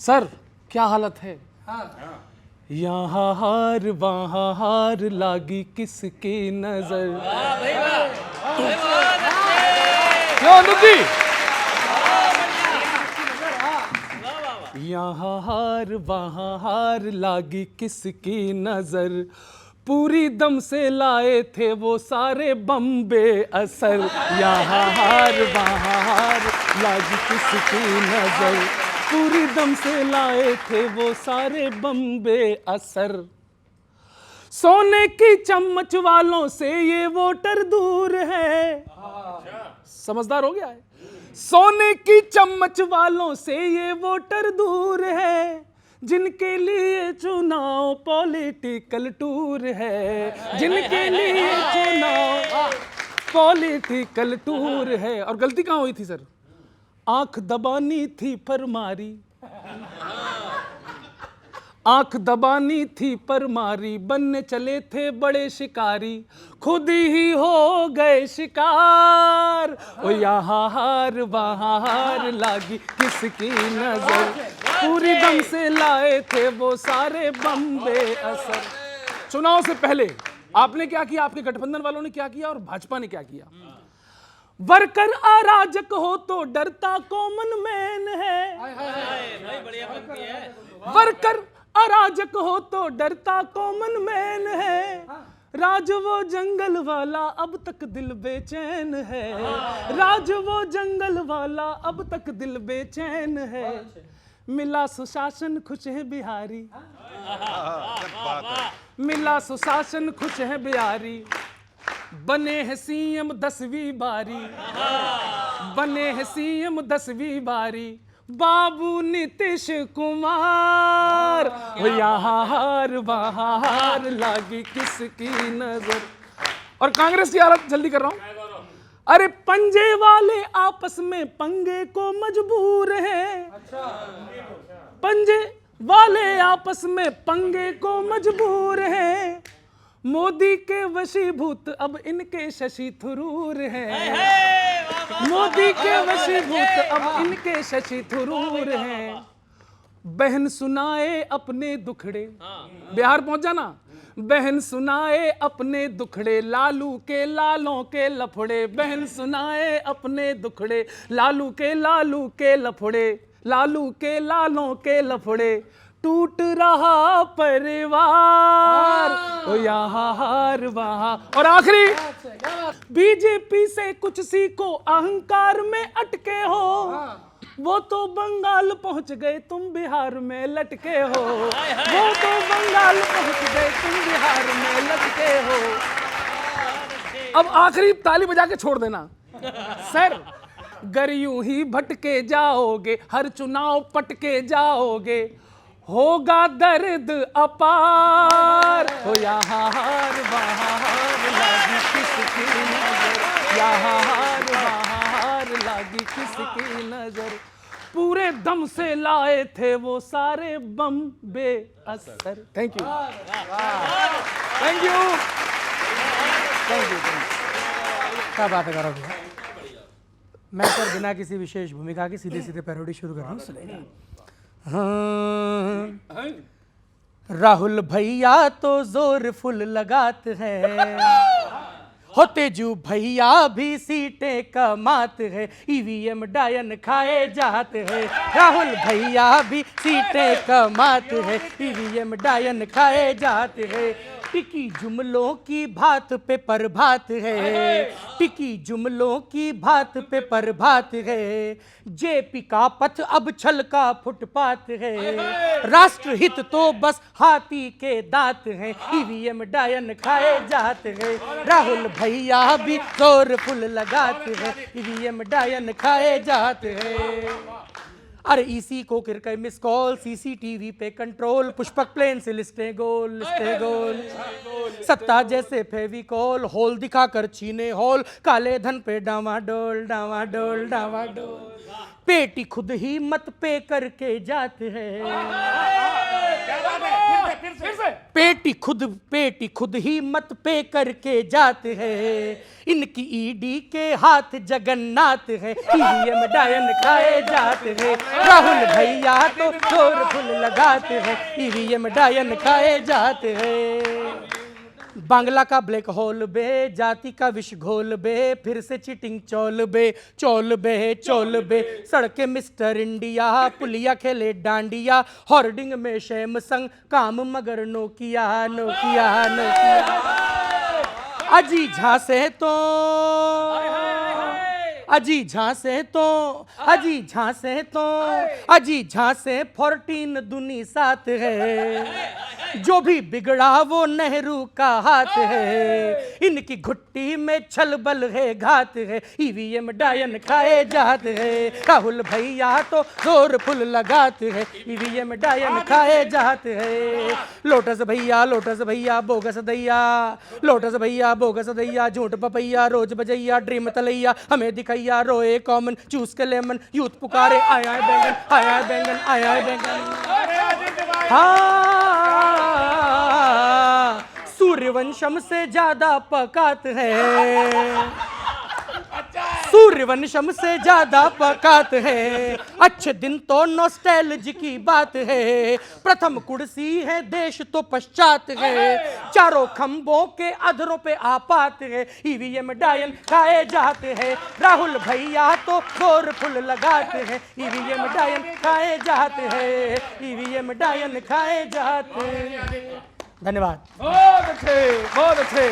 Sir क्या हालत है। यहाँ हार वहाँ हार लागी किसकी नजर। क्यों अनुज जी? यहाँ हार वहाँ हार लागी किसकी नजर, पूरी दम से लाए थे वो सारे बम बेअसर। यहाँ हार वहाँ हार लागी किसकी नजर, पूरी दम से लाए थे वो सारे बम बेअसर। सोने की चम्मच वालों से ये वोटर दूर है। समझदार हो गया है। सोने की चम्मच वालों से ये वोटर दूर है, जिनके लिए चुनाव पॉलिटिकल टूर है, जिनके लिए चुनाव पॉलिटिकल टूर है। और गलती कहाँ हुई थी सर? आंख दबानी थी पर मारी, आंख दबानी थी पर मारी, बनने चले थे बड़े शिकारी, खुद ही हो गए शिकार। ओ यहाँ हार वहाँ हार लागी किसकी नजर, पूरी दम से लाए थे वो सारे बम बेअसर। चुनाव से पहले आपने क्या किया, आपके गठबंधन वालों ने क्या किया और भाजपा ने क्या किया? वर्कर अराजक हो तो डरता कॉमन मैन है। वर्कर अराजक हो तो डरता कॉमन मैन है, राज वो जंगल वाला अब तक दिल बेचैन है, राज वो जंगल वाला अब तक दिल बेचैन है। मिला सुशासन खुश है बिहारी, मिला सुशासन खुश है बिहारी, बने हैं सीएम 10वीं बारी, बने हैं सीएम 10वीं बारी, बाबू नीतीश कुमार। यहाँ हार वहाँ हार लागी किसकी नजर। और कांग्रेस की हालत जल्दी कर रहा हूं। अरे पंजे वाले आपस में पंगे को मजबूर हैं, पंजे वाले आपस में पंगे को मजबूर हैं, मोदी के वशीभूत अब इनके शशि थरूर हैं, मोदी के वशीभूत अब इनके शशि थरूर हैं। बहन सुनाए अपने दुखड़े, बिहार पहुंच जाना, बहन सुनाए अपने दुखड़े, लालू के लालों के लफड़े, बहन सुनाए अपने दुखड़े, लालू के लफड़े, लालू के लालों के लफड़े, टूट रहा परिवार। तो यहाँ हार वहाँ। और आखिरी, बीजेपी से कुछ सीखो, अहंकार में अटके हो, वो तो बंगाल पहुंच गए तुम बिहार में लटके हो, वो तो बंगाल पहुंच गए तुम बिहार में लटके हो। अब आखिरी ताली बजा के छोड़ देना सर। गर यूं ही भटके जाओगे, हर चुनाव पटके जाओगे, होगा दर्द अपार। हो यहाँ हार वहाँ हार लागी किसकी नजर, यहाँ हार वहाँ हार लागी किसकी नजर, पूरे दम से लाए थे वो सारे बम बेअसर। Thank you, thank you, thank you. क्या बात है गौरव भैया। मैं सर बिना किसी विशेष भूमिका की सीधे सीधे पैरोडी शुरू कर रहा हूँ। हाँ, राहुल भैया तो जोर फुल लगाते हैं, हो तेजू भैया भी सीटें कमाते हैं, ईवीएम डायन खाए जाते हैं, राहुल भैया भी सीटें कमाते हैं, ईवीएम डायन खाए जाते हैं। टिकी जुमलों की भात पे प्रभात है, टिकी जुमलों की भात पे प्रभात है, जेपी का पथ अब छल का फुटपाथ है, राष्ट्रहित तो बस हाथी के दांत हैं, ईवीएम डायन खाए जाते हैं, राहुल भैया भी जोर फुल लगाते हैं, ईवीएम डायन खाए जाते हैं। अरे इसी को किरके मिस कॉल, सीसीटीवी पे कंट्रोल, पुष्पक प्लेन से लिस्टे गोल, लिस्टे गोल, सत्ता जैसे फेविकॉल, होल दिखाकर छीने हॉल, काले धन पे डावाडोल, डावाडोल, डावाडोल, पेटी खुद ही मत पे करके जाते हैं, फिर से पेटी खुद ही मत पे करके जाते हैं, इनकी ईडी के हाथ जगन्नाथ है, ईवीएम डायन खाए जाते हैं। राहुल भैया तो जोर फुल लगाते हैं, ईवीएम डायन खाए जाते हैं। बांग्ला का ब्लैक होल बे, जाति का विष घोल बे, फिर से चीटिंग चौल बे, सड़के मिस्टर इंडिया, पुलिया खेले डांडिया, होर्डिंग में सैमसंग, काम मगर नोकिया। अजी झांसे तो 14 दूनी 7 है, जो भी बिगड़ा वो नेहरू का हाथ है, इनकी घुट्टी में छलबल है, घात है, ईवीएम डायन खाए जाते हैं। राहुल भैया तो जोर फुल लगाते हैं, ईवीएम डायन खाए जाते हैं। लोटस भैया बोगस दैया, झूठ पपैया, रोज बजैया, ड्रीम तलैया, हमें दिखैया, रोए कॉमन, चूस के लेमन, यूथ पुकारे, आया बैंगन। सूर्यवंशम से ज्यादा पकात है, अच्छे दिन तो नॉस्टैल्जी की बात है, प्रथम कुर्सी है देश तो पश्चात है, चारों खंभों के अधरों पे आपात है, ईवीएम डायन खाए जाते हैं। राहुल भैया तो जोर फुल लगाते हैं, ईवीएम डायन खाए जाते हैं, ईवीएम डायन खाए जाते हैं। धन्यवाद। बहुत अच्छे।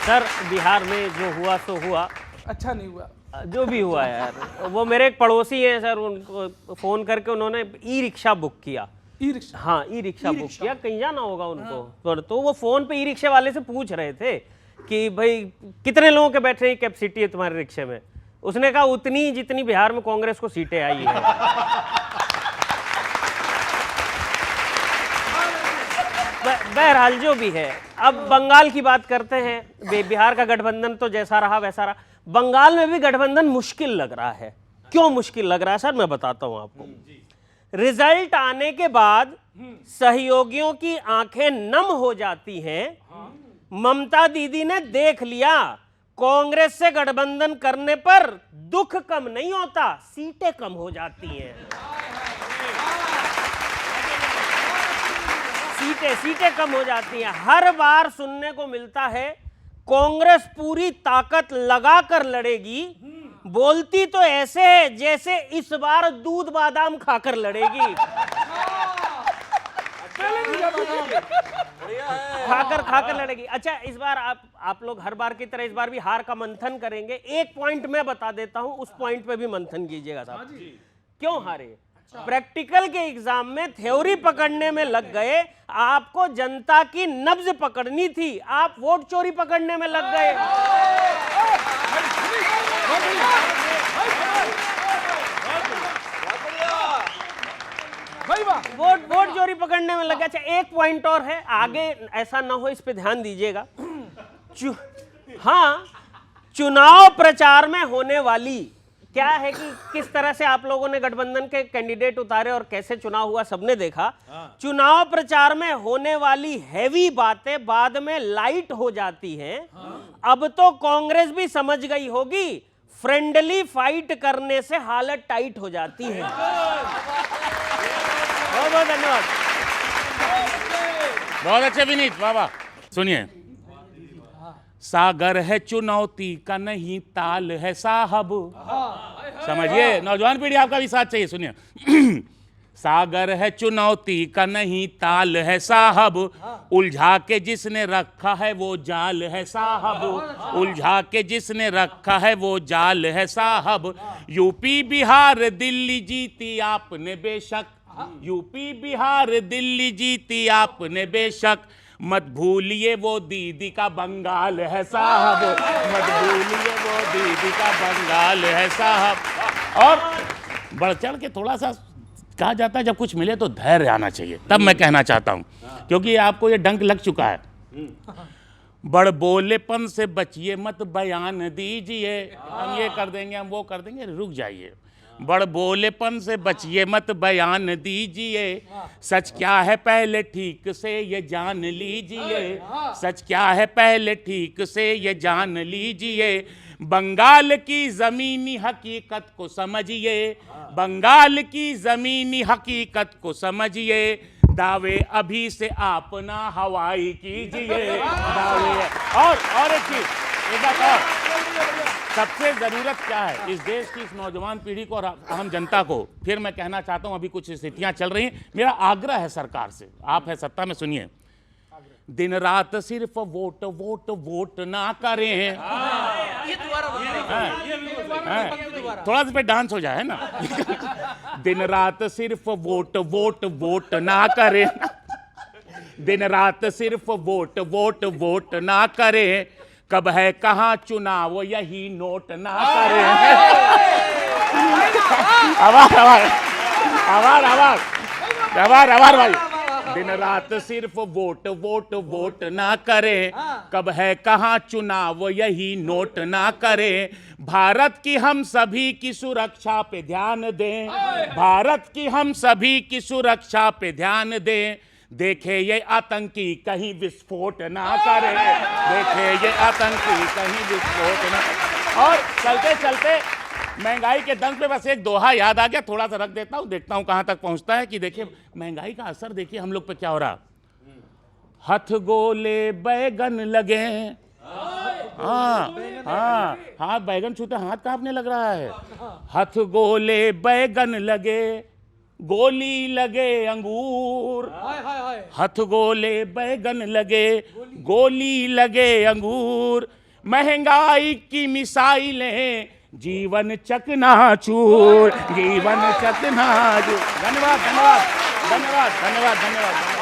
सर बिहार में जो हुआ सो हुआ, अच्छा नहीं हुआ जो भी हुआ यार। वो मेरे एक पड़ोसी हैं सर, उनको फोन करके उन्होंने ई रिक्शा बुक किया। E rickshaw? हाँ, ई रिक्शा बुक किया, कहीं जाना होगा उनको। तो वो फोन पे ई रिक्शे वाले से पूछ रहे थे कि भाई कितने लोगों के बैठने की कैपेसिटी है तुम्हारे रिक्शे में। उसने कहा उतनी जितनी बिहार में कांग्रेस को सीटें आई है। बहरहाल जो भी है, अब बंगाल की बात करते हैं। बिहार का गठबंधन तो जैसा रहा वैसा रहा, बंगाल में भी गठबंधन मुश्किल लग रहा है। क्यों मुश्किल लग रहा है सर, मैं बताता हूं आपको। रिजल्ट आने के बाद सहयोगियों की आंखें नम हो जाती हैं। ममता दीदी ने देख लिया, कांग्रेस से गठबंधन करने पर दुख कम नहीं होता, सीटें कम हो जाती हैं। सीटें कम हो जाती हैं। हर बार सुनने को मिलता है कांग्रेस पूरी ताकत लगाकर लड़ेगी, बोलती तो ऐसे है जैसे इस बार दूध बादाम खाकर लड़ेगी। खाकर लड़ेगी। अच्छा, इस बार आप लोग हर बार की तरह इस बार भी हार का मंथन करेंगे। एक पॉइंट मैं बता देता हूं, उस पॉइंट पे भी मंथन कीजिएगा साहब। क्यों हारे? प्रैक्टिकल के एग्जाम में थ्योरी पकड़ने में लग गए, आपको जनता की नब्ज पकड़नी थी, आप वोट चोरी पकड़ने में लग गए। वोट चोरी पकड़ने में लग गए। अच्छा, एक पॉइंट और है, आगे ऐसा ना हो, इस पे ध्यान दीजिएगा। हाँ, चुनाव प्रचार में होने वाली क्या है कि किस तरह से आप लोगों ने गठबंधन के कैंडिडेट उतारे और कैसे चुनाव हुआ, सबने देखा। चुनाव प्रचार में होने वाली हैवी बातें बाद में लाइट हो जाती हैं। अब तो कांग्रेस भी समझ गई होगी, फ्रेंडली फाइट करने से हालत टाइट हो जाती है। बहुत बहुत धन्यवाद। बहुत अच्छे विनीत, वाह वाह। सुनिए, सागर है चुनौती का नहीं ताल है साहब। समझिए, नौजवान पीढ़ी आपका भी साथ चाहिए। सुनिए, सागर है चुनौती का नहीं ताल है साहब, उलझा के जिसने रखा है वो जाल है साहब, उलझा के जिसने रखा है वो जाल है साहब। यूपी बिहार दिल्ली जीती आपने बेशक, यूपी बिहार दिल्ली जीती आपने बेशक, मत भूलिए वो दीदी का बंगाल है साहब, मत भूलिए वो दीदी का बंगाल है साहब। और बढ़ चढ़ के थोड़ा सा कहा जाता है, जब कुछ मिले तो धैर्य आना चाहिए, तब मैं कहना चाहता हूं, क्योंकि आपको ये डंक लग चुका है। बड़ बोलेपन से बचिए, मत बयान दीजिए, हम ये कर देंगे, हम वो कर देंगे, रुक जाइए। बड़ बोलेपन से बचिए मत बयान दीजिए, सच क्या है पहले ठीक से ये जान लीजिए, सच क्या है पहले ठीक से ये जान लीजिए, बंगाल की जमीनी हकीकत को समझिए, बंगाल की जमीनी हकीकत को समझिए, दावे अभी से आप ना हवाई कीजिए, दावे। और एक चीज, एक बात और, सबसे ज़रूरत क्या है इस देश की, इस नौजवान पीढ़ी को और आम जनता को, फिर मैं कहना चाहता हूं, अभी कुछ स्थितियां चल रही हैं, मेरा आग्रह है सरकार से, आप है सत्ता में, सुनिए, दिन रात सिर्फ वोट वोट वोट ना करें, थोड़ा सा पे डांस हो जाए ना, दिन रात सिर्फ वोट वोट वोट ना करें, दिन रात सिर्फ वोट वोट वोट ना करें, कब है कहाँ चुनाव यही नोट ना करें। आवाज आवाज आवाज आवाज आवाज आवाज भाई, दिन रात सिर्फ वोट वोट वोट ना करें, कब है कहाँ चुनाव यही नोट ना करें, भारत की हम सभी की सुरक्षा पे ध्यान दें, भारत की हम सभी की सुरक्षा पे ध्यान दें, देखे ये आतंकी कहीं विस्फोट ना करे, देखे ये आतंकी कहीं विस्फोट ना। और चलते चलते महंगाई के दंश पे बस एक दोहा याद आ गया, थोड़ा सा रख देता हूँ, देखता हूँ कहाँ तक पहुँचता है, कि देखिए महंगाई का असर देखिए हम लोग पे क्या हो रहा। हथ गोले बैगन लगे, हाँ हाँ हाथ बैगन छूते हाथ कांपने लग रहा है, हथ गोले बैगन लगे, गोली लगे अंगूर, हथ गोले बैगन लगे, गोली लगे अंगूर, महंगाई की मिसाइलें जीवन चकनाचूर, जीवन चकनाचूर। धन्यवाद धन्यवाद धन्यवाद धन्यवाद धन्यवाद।